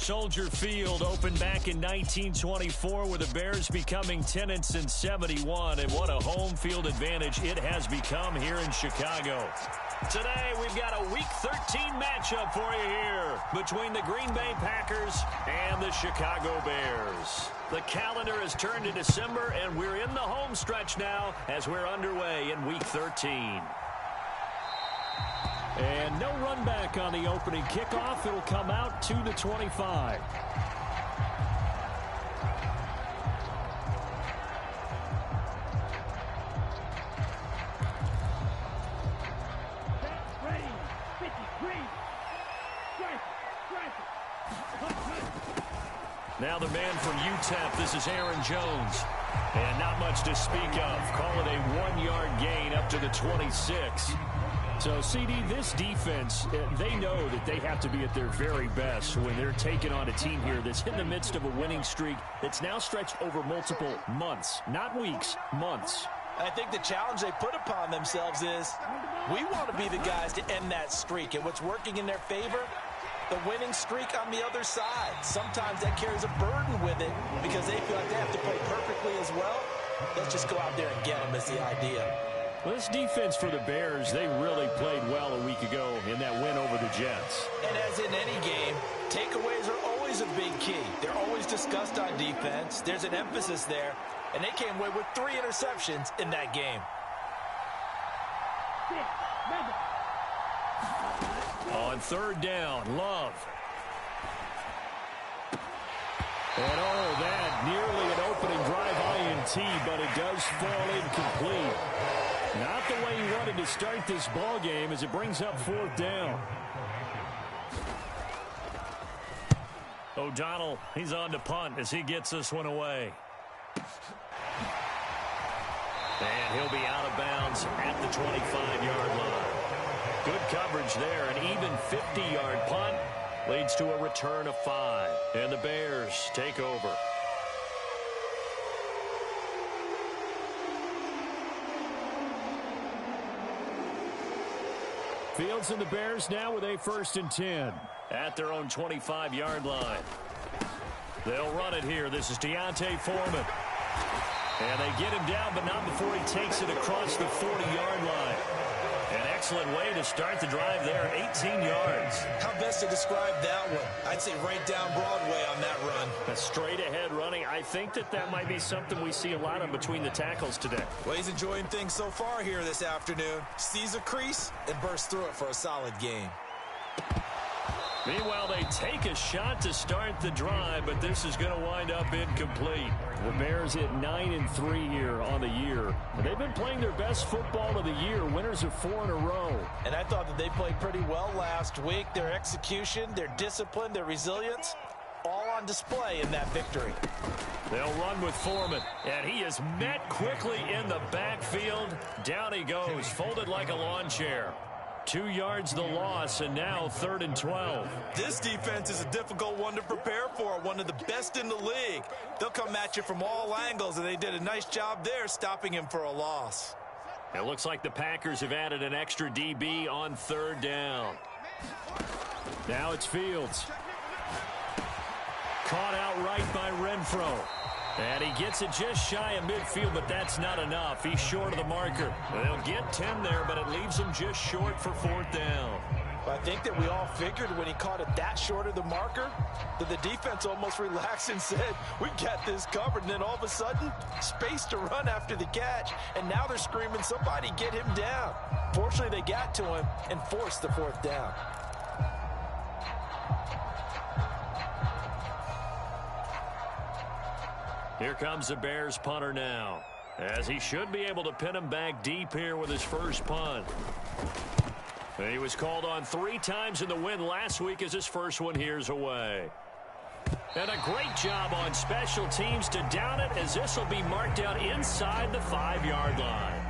Soldier Field opened back in 1924 with the Bears becoming tenants in 71, and what a home field advantage it has become here in Chicago. Today, we've got a Week 13 matchup for you here between the Green Bay Packers and the Chicago Bears. The calendar has turned to December, and we're in the home stretch now as we're underway in Week 13. And no run back on the opening kickoff. It'll come out to the 25. Now the man from UTEP, this is Aaron Jones. And not much to speak of. Call it a 1-yard gain up to the 26. So, CD, this defense, they know that they have to be at their very best when they're taking on a team here that's in the midst of a winning streak that's now stretched over multiple months, not weeks, months. I think the challenge they put upon themselves is we want to be the guys to end that streak. And what's working in their favor? The winning streak on the other side. Sometimes that carries a burden with it because they feel like they have to play perfectly as well. Let's just go out there and get them is the idea. Well, this defense for the Bears, they really played well a week ago in that win over the Jets. And as in any game, takeaways are always a big key. They're always discussed on defense. There's an emphasis there, and they came away with 3 interceptions in that game. On third down, Love. And oh, that nearly an opening drive INT, but it does fall incomplete. Not the way he wanted to start this ball game as it brings up 4th down. O'Donnell, he's on to punt as he gets this one away. And he'll be out of bounds at the 25-yard line. Good coverage there. An even 50-yard punt leads to a return of 5. And the Bears take over. Fields and the Bears now with a 1st and 10 at their own 25-yard line. They'll run it here. This is Deontay Foreman. And they get him down, but not before he takes it across the 40-yard line. An excellent way to start the drive there, 18 yards. How best to describe that one? I'd say right down Broadway on that run. A straight-ahead running. I think that might be something we see a lot of between the tackles today. Well, he's enjoying things so far here this afternoon. Sees a crease and bursts through it for a solid game. Meanwhile, they take a shot to start the drive, but this is going to wind up incomplete. The Bears hit 9-3 here on the year. And they've been playing their best football of the year. Winners of 4 in a row. And I thought that they played pretty well last week. Their execution, their discipline, their resilience, all on display in that victory. They'll run with Foreman, and he is met quickly in the backfield. Down he goes, folded like a lawn chair. 2 yards the loss, and now 3rd and 12. This defense is a difficult one to prepare for, one of the best in the league. They'll come at you from all angles, and they did a nice job there stopping him for a loss. It looks like the Packers have added an extra DB on 3rd down. Now it's Fields. Caught outright by Renfro. And he gets it just shy of midfield, but that's not enough. He's short of the marker. They'll get 10 there, but it leaves him just short for 4th down. I think that we all figured when he caught it that short of the marker that the defense almost relaxed and said, we got this covered. And then all of a sudden, space to run after the catch. And now they're screaming, somebody get him down. Fortunately, they got to him and forced the 4th down. Here comes the Bears punter now, as he should be able to pin him back deep here with his first punt. He was called on 3 times in the win last week as his first one here's away. And a great job on special teams to down it, as this will be marked out inside the 5-yard line.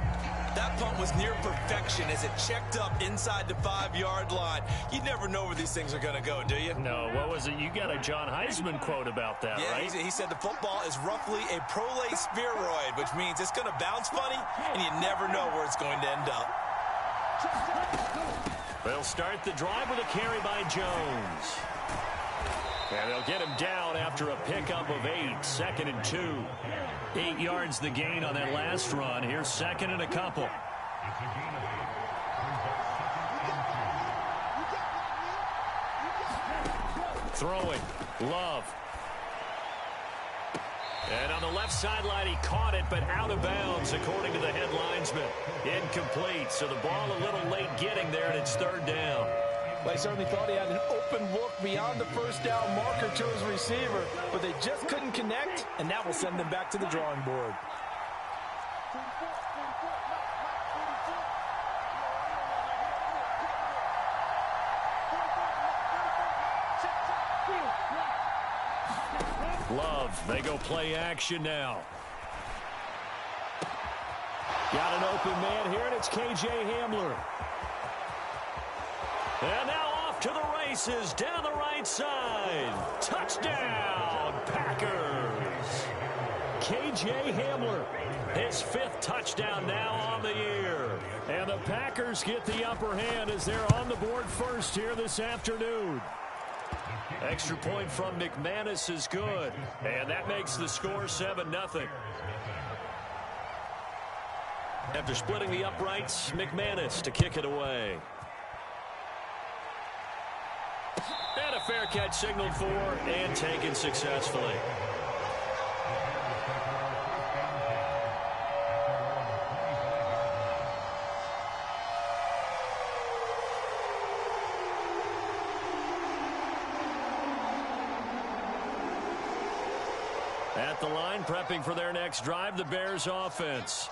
That punt was near perfection as it checked up inside the 5-yard line. You never know where these things are going to go, do you? No, what was it? You got a John Heisman quote about that, right? He said the football is roughly a prolate spheroid, which means it's going to bounce funny, and you never know where it's going to end up. They'll start the drive with a carry by Jones. And they'll get him down after a pickup of 8, 2nd and 2. 8 yards the gain on that last run. Here's 2nd and a couple. Throwing. Love. And on the left sideline, he caught it, but out of bounds, according to the head linesman. Incomplete, so the ball a little late getting there, and it's 3rd down. Well, he certainly thought he had an open look beyond the first down marker to his receiver, but they just couldn't connect, and that will send them back to the drawing board. Love, they go play action now. Got an open man here, and it's K.J. Hamler. And now off to the races, down the right side. Touchdown, Packers. K.J. Hamler, his 5th touchdown now on the year. And the Packers get the upper hand as they're on the board first here this afternoon. Extra point from McManus is good, and that makes the score 7-0. After splitting the uprights, McManus to kick it away. And a fair catch signaled for and taken successfully. At the line, prepping for their next drive, the Bears offense.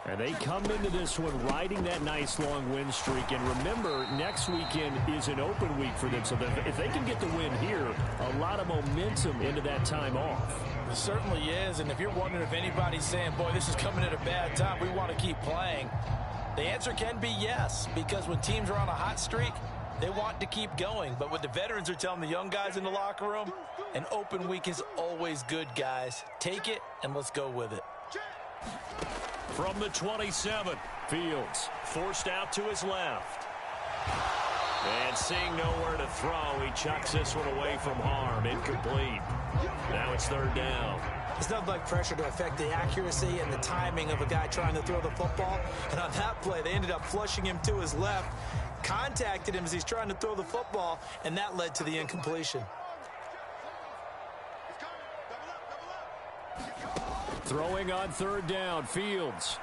And they come into this one riding that nice long win streak. And remember, next weekend is an open week for them. So that if they can get the win here, a lot of momentum into that time off. It certainly is. And if you're wondering if anybody's saying, boy, this is coming at a bad time, we want to keep playing, the answer can be yes. Because when teams are on a hot streak, they want to keep going. But what the veterans are telling the young guys in the locker room, an open week is always good, guys. Take it, and let's go with it. From the 27, Fields forced out to his left. And seeing nowhere to throw, he chucks this one away from harm. Incomplete. Now it's 3rd down. It's nothing like pressure to affect the accuracy and the timing of a guy trying to throw the football. And on that play, they ended up flushing him to his left, contacted him as he's trying to throw the football, and that led to the incompletion. Throwing on 3rd down, Fields.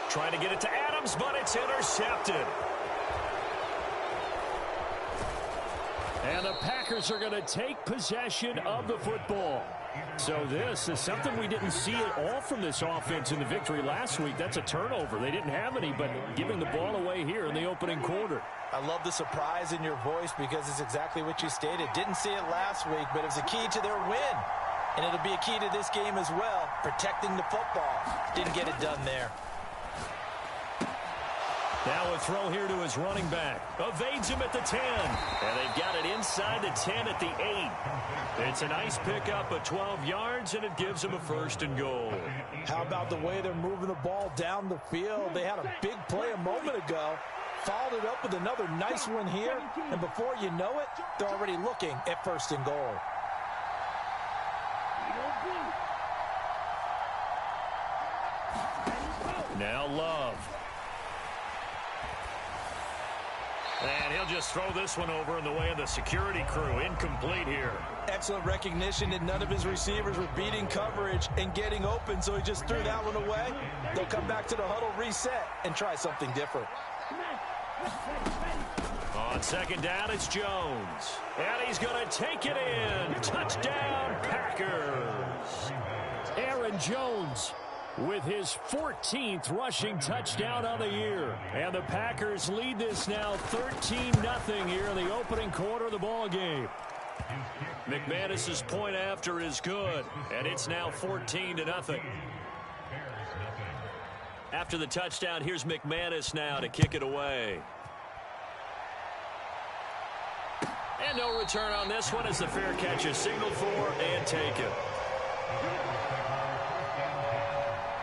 Trying to get it to Adams, but it's intercepted. And the Packers are going to take possession of the football. So this is something we didn't see at all from this offense in the victory last week. That's a turnover. They didn't have any, but giving the ball away here in the opening quarter. I love the surprise in your voice because it's exactly what you stated. Didn't see it last week, but it was a key to their win. And it'll be a key to this game as well, protecting the football. Didn't get it done there. Now a throw here to his running back. Evades him at the 10. And they've got it inside the 10 at the 8. It's a nice pickup of 12 yards, and it gives them a 1st and goal. How about the way they're moving the ball down the field? They had a big play a moment ago. Followed it up with another nice one here. And before you know it, they're already looking at 1st and goal. Now Love. And he'll just throw this one over in the way of the security crew. Incomplete here. Excellent recognition that none of his receivers were beating coverage and getting open, so he just threw that one away. They'll come back to the huddle, reset, and try something different. On 2nd down, it's Jones. And he's going to take it in. Touchdown, Packers. Aaron Jones with his 14th rushing touchdown on the year. And the Packers lead this now 13-0 here in the opening quarter of the ball game. McManus's point after is good, and it's now 14-0. After the touchdown, here's McManus now to kick it away. And no return on this one as the fair catch is signaled for and taken.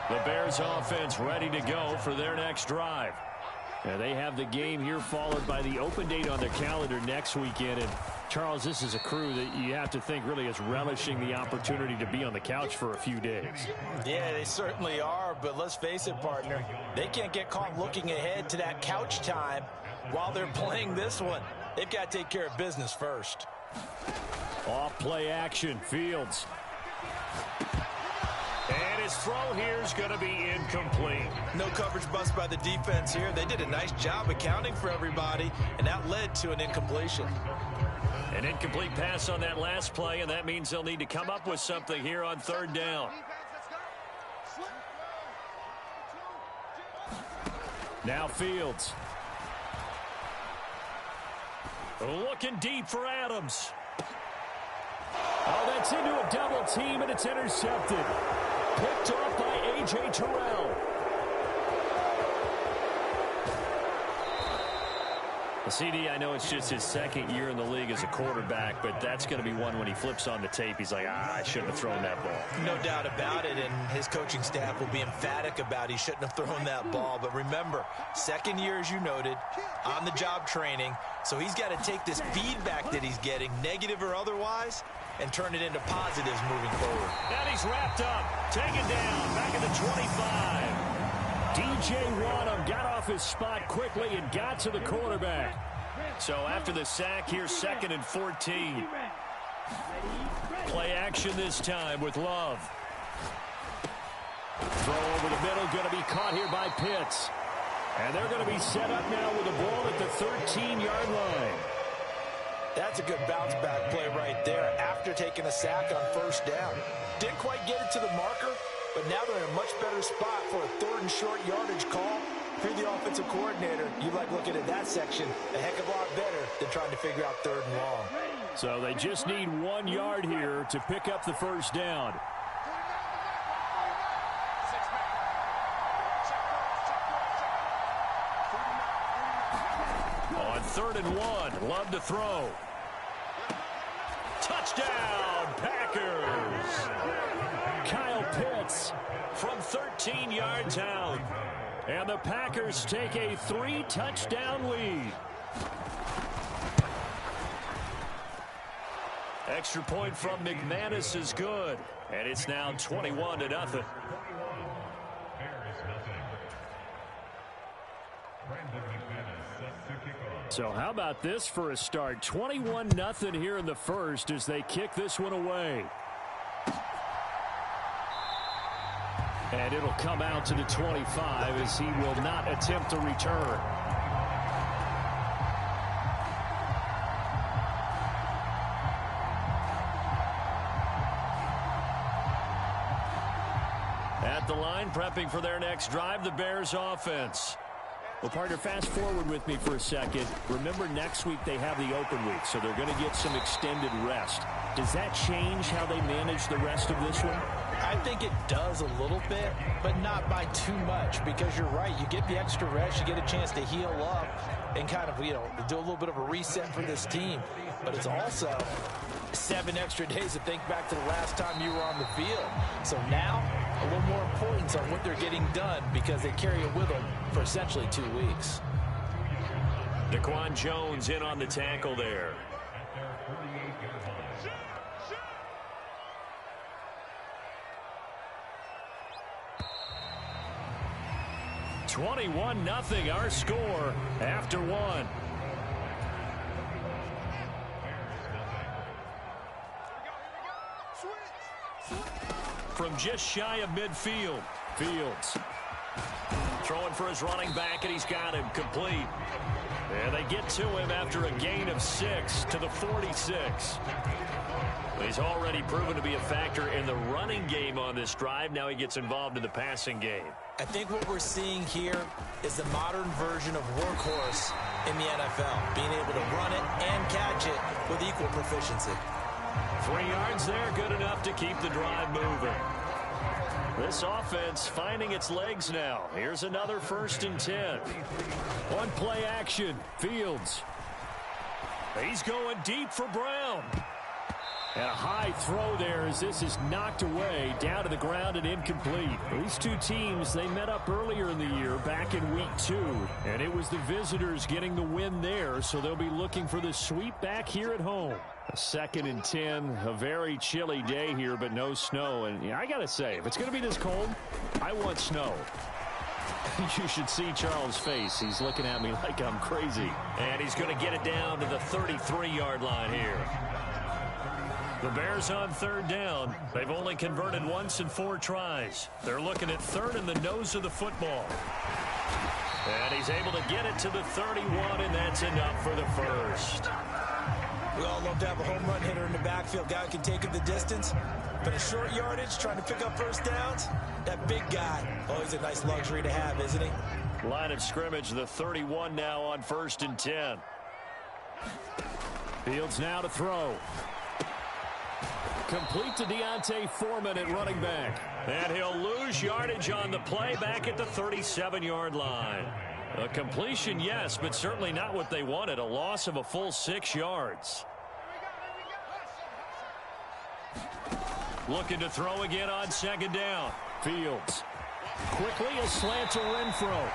The Bears offense ready to go for their next drive. And they have the game here followed by the open date on their calendar next weekend. And Charles, this is a crew that you have to think really is relishing the opportunity to be on the couch for a few days. Yeah, they certainly are, but let's face it, partner. They can't get caught looking ahead to that couch time while they're playing this one. They've got to take care of business first. Off play action, Fields. And his throw here is going to be incomplete. No coverage bust by the defense here. They did a nice job accounting for everybody, and that led to an incompletion. An incomplete pass on that last play, and that means they'll need to come up with something here on third down. Now Fields. Looking deep for Adams. Oh, that's into a double team, and it's intercepted. Picked off by A.J. Terrell. CD, I know it's just his second year in the league as a quarterback, but that's going to be one when he flips on the tape. He's like, I shouldn't have thrown that ball. No doubt about it, and his coaching staff will be emphatic about he shouldn't have thrown that ball. But remember, second year, as you noted, on-the-job training, so he's got to take this feedback that he's getting, negative or otherwise, and turn it into positives moving forward. And he's wrapped up, taken down, back at the 25. DJ Wadham got off his spot quickly and got to the quarterback. So after the sack, here's 2nd and 14. Play action this time with Love. Throw over the middle, going to be caught here by Pitts. And they're going to be set up now with the ball at the 13-yard line. That's a good bounce-back play right there after taking a sack on first down. Didn't quite get it to the marker, but now they're in a much better spot for a 3rd and short yardage call. If you're the offensive coordinator, you like looking at that section a heck of a lot better than trying to figure out 3rd and long. So they just need 1 yard here to pick up the first down. On 3rd and 1, Love to throw. Touchdown, Packers! Kyle Pitts from 13 yards out. And the Packers take a 3-touchdown lead. Extra point from McManus is good. And it's now 21-0. So how about this for a start? 21-0 here in the first as they kick this one away. And it'll come out to the 25 as he will not attempt to return. At the line, prepping for their next drive, the Bears offense. Well, partner, fast forward with me for a second. Remember, next week they have the open week, so they're going to get some extended rest. Does that change how they manage the rest of this one? I think it does a little bit, but not by too much, because you're right. You get the extra rest, you get a chance to heal up and kind of, do a little bit of a reset for this team. But it's also 7 extra days to think back to the last time you were on the field. So now, a little more importance on what they're getting done because they carry it with them for essentially 2 weeks. Daquan Jones in on the tackle there. (21-0) our score after 1. From just shy of midfield, Fields throwing for his running back, and he's got him complete. And they get to him after a gain of 6 to the 46. He's already proven to be a factor in the running game on this drive. Now he gets involved in the passing game. I think what we're seeing here is the modern version of workhorse in the NFL, being able to run it and catch it with equal proficiency. 3 yards there, good enough to keep the drive moving. This offense finding its legs now. Here's another 1st and 10. One play action, Fields. He's going deep for Brown. And a high throw there as this is knocked away, down to the ground and incomplete. These two teams, they met up earlier in the year, back in week 2. And it was the visitors getting the win there, so they'll be looking for the sweep back here at home. A 2nd and 10, a very chilly day here, but no snow. And yeah, I got to say, if it's going to be this cold, I want snow. You should see Charles' face. He's looking at me like I'm crazy. And he's going to get it down to the 33-yard line here. The Bears on 3rd down. They've only converted once in 4 tries. They're looking at 3rd in the nose of the football. And he's able to get it to the 31, and that's enough for the first. We all love to have a home run hitter in the backfield. Guy who can take it the distance. But a short yardage, trying to pick up first downs, that big guy, always a nice luxury to have, isn't he? Line of scrimmage, the 31 now on 1st and 10. Fields now to throw. Complete to Deontay Foreman at running back. And he'll lose yardage on the play back at the 37-yard line. A completion, yes, but certainly not what they wanted. A loss of a full 6 yards. Looking to throw again on 2nd down. Fields. Quickly a slant to Renfro.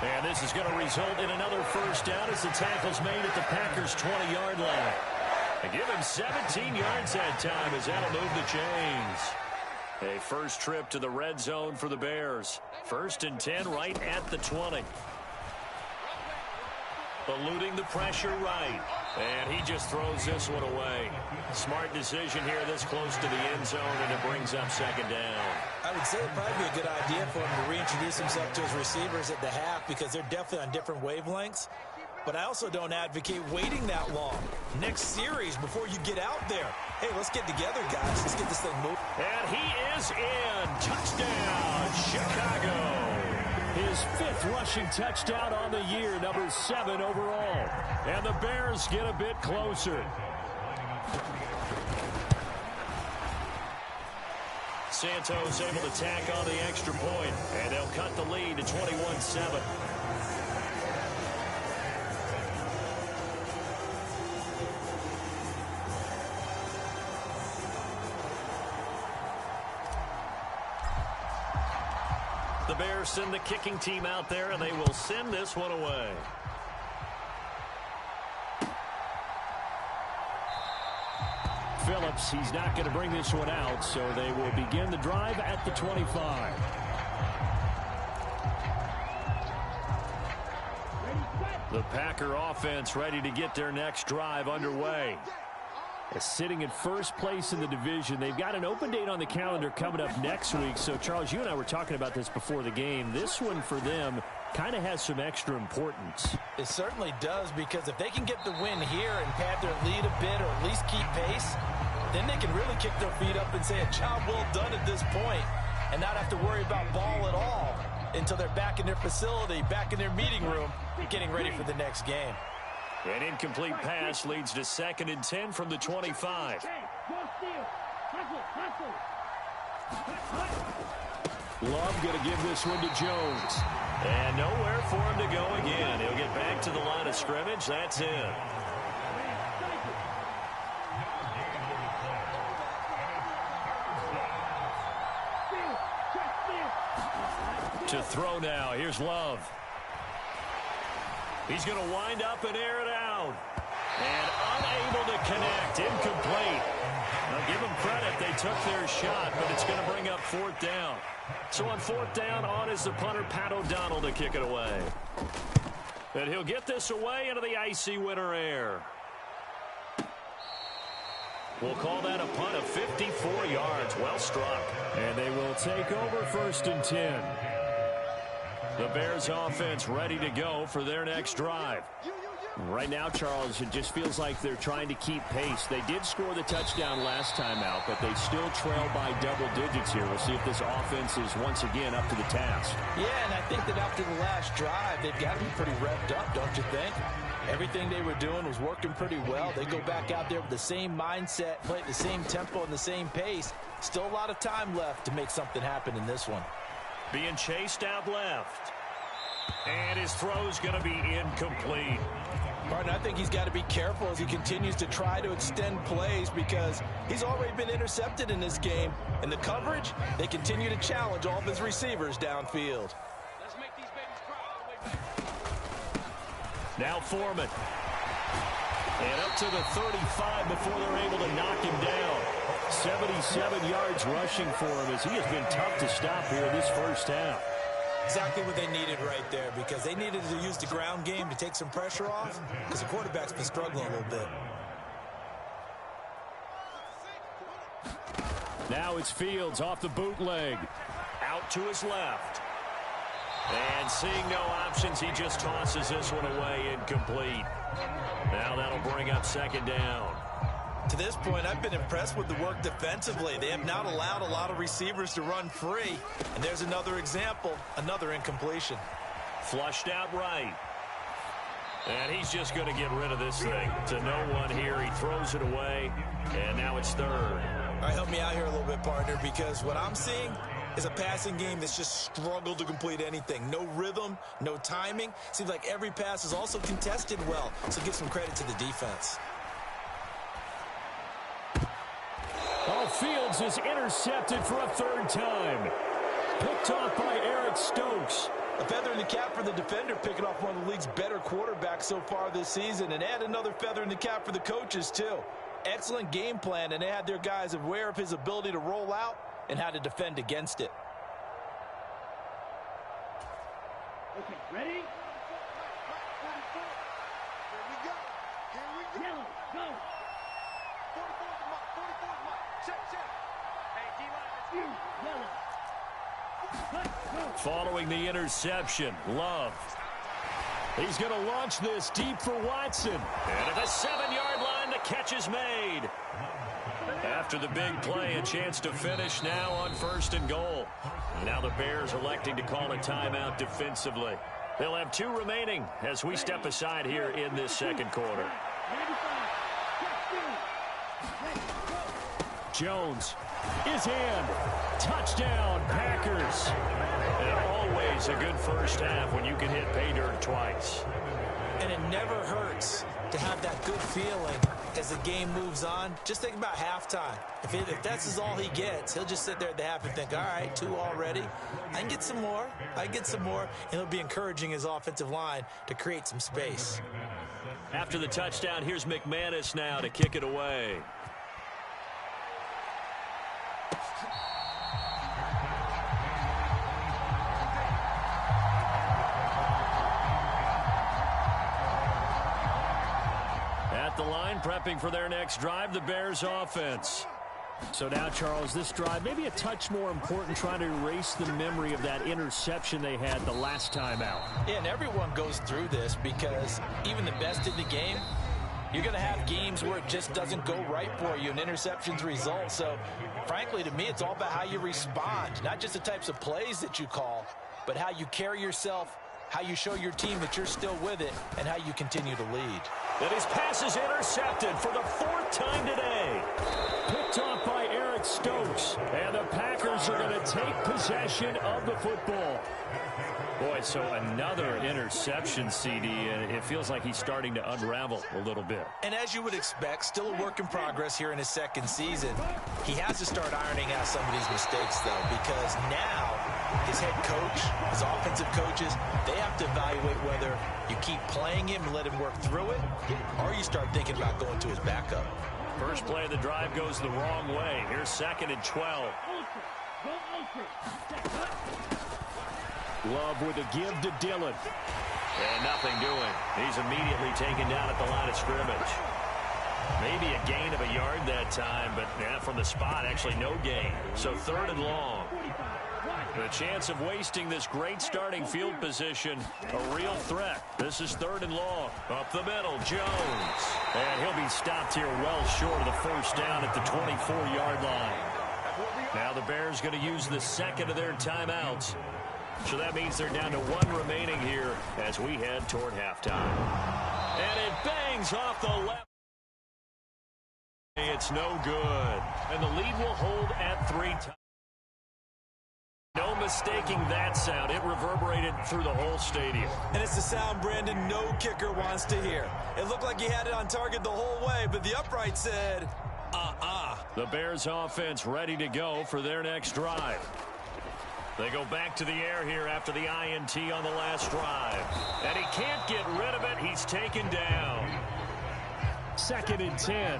And this is going to result in another first down as the tackle's made at the Packers' 20-yard line. And give him 17 yards that time as that'll move the chains. A first trip to the red zone for the Bears. 1st and 10 right at the 20. Eluding the pressure right. And he just throws this one away. Smart decision here this close to the end zone, and it brings up 2nd down. I would say it'd probably be a good idea for him to reintroduce himself to his receivers at the half because they're definitely on different wavelengths. But I also don't advocate waiting that long. Next series before you get out there. Hey, let's get together, guys. Let's get this thing moving. And he is in. Touchdown, Chicago. His 5th rushing touchdown on the year, number 7 overall. And the Bears get a bit closer. Santos able to tack on the extra point, and they'll cut the lead to 21-7. The Bears send the kicking team out there, and they will send this one away. Phillips, he's not going to bring this one out, so they will begin the drive at the 25. The Packer offense ready to get their next drive underway. Sitting in first place in the division. They've got an open date on the calendar coming up next week. So, Charles, you and I were talking about this before the game. This one for them kind of has some extra importance. It certainly does, because if they can get the win here and pad their lead a bit or at least keep pace, then they can really kick their feet up and say a job well done at this point and not have to worry about ball at all until they're back in their facility, back in their meeting room, getting ready for the next game. An incomplete pass leads to 2nd and 10 from the 25. Love going to give this one to Jones. And nowhere for him to go again. He'll get back to the line of scrimmage. That's it. To throw now. Here's Love. He's going to wind up and air it out. And unable to connect. Incomplete. Now give them credit. They took their shot, but it's going to bring up 4th down. So on 4th down, on is the punter, Pat O'Donnell, to kick it away. And he'll get this away into the icy winter air. We'll call that a punt of 54 yards. Well struck. And they will take over 1st and 10. The Bears offense ready to go for their next drive. Right now, Charles, it just feels like they're trying to keep pace. They did score the touchdown last time out, but they still trail by double digits here. We'll see if this offense is once again up to the task. Yeah, and I think that after the last drive, they've got to be pretty revved up, don't you think? Everything they were doing was working pretty well. They go back out there with the same mindset, play at the same tempo and the same pace. Still a lot of time left to make something happen in this one. Being chased out left. And his throw's going to be incomplete. Martin, I think he's got to be careful as he continues to try to extend plays because he's already been intercepted in this game. And the coverage, they continue to challenge all of his receivers downfield. Let's make these babies cry all the way back. Now Foreman. And up to the 35 before they're able to knock him down. 77 yards rushing for him as he has been tough to stop here this first half. Exactly what they needed right there because they needed to use the ground game to take some pressure off because the quarterback's been struggling a little bit. Now it's Fields off the bootleg. Out to his left. And seeing no options, he just tosses this one away incomplete. Now that'll bring up second down. To this point, I've been impressed with the work defensively. They have not allowed a lot of receivers to run free. And there's another example, another incompletion. Flushed out right. And he's just going to get rid of this thing. To no one here. He throws it away. And now it's third. All right, help me out here a little bit, partner, because what I'm seeing is a passing game that's just struggled to complete anything. No rhythm, no timing. Seems like every pass is also contested well. So give some credit to the defense. Oh, Fields is intercepted for a third time. Picked off by Eric Stokes. A feather in the cap for the defender, picking off one of the league's better quarterbacks so far this season. And add another feather in the cap for the coaches, too. Excellent game plan, and they had their guys aware of his ability to roll out and how to defend against it. Okay, ready? Here we go. Yellow, go. 44's the mark. 44's the mark. Check. Hey, D-line, let's go. Yellow. Following the interception, Love. He's going to launch this deep for Watson. And at the 7-yard line, the catch is made. After the big play, a chance to finish now on 1st and goal. Now the Bears electing to call a timeout defensively. They'll have 2 remaining as we step aside here in this second quarter. Jones is in. Touchdown, Packers. And always a good first half when you can hit pay dirt twice. And it never hurts to have that good feeling as the game moves on. Just think about halftime. If that's all he gets, he'll just sit there at the half and think, all right, 2 already. I can get some more. And he'll be encouraging his offensive line to create some space. After the touchdown, here's McManus now to kick it away. At the line, prepping for their next drive, the Bears offense. So now, Charles, this drive maybe a touch more important, trying to erase the memory of that interception they had the last time out. Yeah, and everyone goes through this because even the best in the game, you're going to have games where it just doesn't go right for you and interceptions result. So, frankly, to me, it's all about how you respond, not just the types of plays that you call, but how you carry yourself, how you show your team that you're still with it, and how you continue to lead. And his pass is intercepted for the 4th time today. Picked off by Eric Stokes. And the Packers are going to take possession of the football. Boy, so another interception, CD, and it feels like he's starting to unravel a little bit. And as you would expect, still a work in progress here in his second season. He has to start ironing out some of these mistakes, though, because now his head coach, his offensive coaches, they have to evaluate whether you keep playing him and let him work through it, or you start thinking about going to his backup. First play of the drive goes the wrong way. Here's 2nd and 12. Love with a give to Dillon. And nothing doing. He's immediately taken down at the line of scrimmage. Maybe a gain of a yard that time, but from the spot, actually no gain. So 3rd and long. The chance of wasting this great starting field position, a real threat. This is 3rd and long. Up the middle, Jones. And he'll be stopped here well short of the first down at the 24-yard line. Now the Bears going to use the 2nd of their timeouts. So that means they're down to 1 remaining here as we head toward halftime. And it bangs off the left. It's no good. And the lead will hold at 3 times. No mistaking that sound. It reverberated through the whole stadium. And it's the sound, Brandon, no kicker wants to hear. It looked like he had it on target the whole way, but the upright said, The Bears offense ready to go for their next drive. They go back to the air here after the INT on the last drive. And he can't get rid of it. He's taken down. 2nd and 10.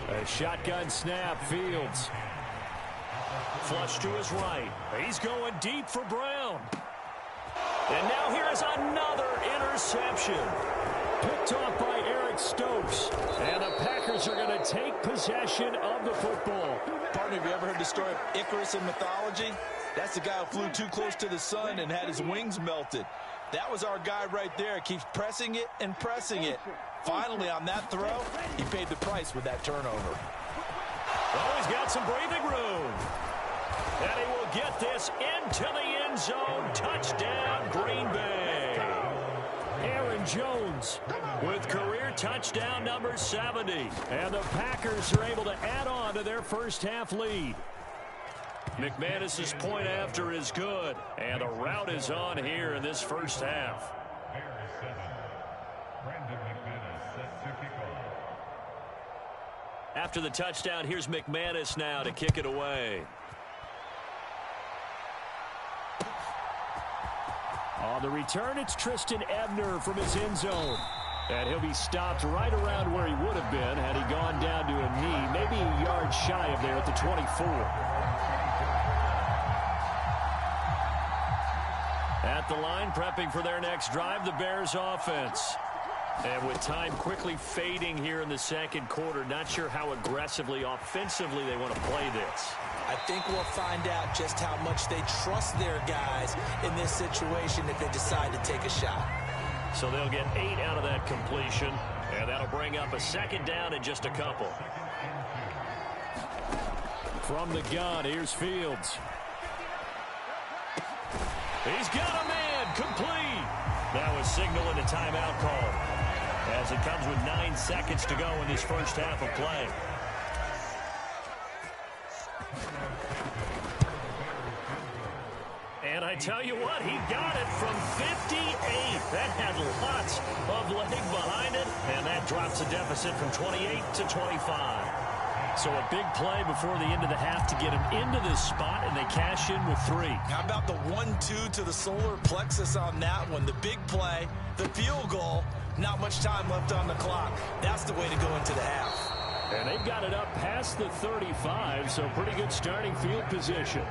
A shotgun snap, Fields. Flush to his right. He's going deep for Brown. And now here is another interception. Picked off by Eric Stokes. And the Packers are going to take possession of the football. Partner, have you ever heard the story of Icarus in mythology? That's the guy who flew too close to the sun and had his wings melted. That was our guy right there. Keeps pressing it and pressing it. Finally, on that throw, he paid the price with that turnover. Oh, he's got some breathing room. And he will get this into the end zone. Touchdown, Green Bay. Aaron Jones with career touchdown number 70. And the Packers are able to add on to their first half lead. McManus's point after is good. And the route is on here in this first half. After the touchdown, here's McManus now to kick it away. On the return, it's Tristan Ebner from his end zone. And he'll be stopped right around where he would have been had he gone down to a knee, maybe a yard shy of there at the 24. At the line, prepping for their next drive, the Bears offense. And with time quickly fading here in the second quarter, not sure how aggressively, offensively they want to play this. I think we'll find out just how much they trust their guys in this situation if they decide to take a shot. So they'll get 8 out of that completion, and that'll bring up a 2nd down in just a couple. From the gun, here's Fields. He's got a man, complete. That was signaling a timeout call as it comes with 9 seconds to go in this first half of play. And I tell you what, he got it from 58. That had lots of leg behind it, and that drops the deficit from 28 to 25. So a big play before the end of the half to get him into this spot, and they cash in with 3. How about the 1-2 to the solar plexus on that one? The big play, the field goal, not much time left on the clock. That's the way to go into the half. And they've got it up past the 35, so pretty good starting field position.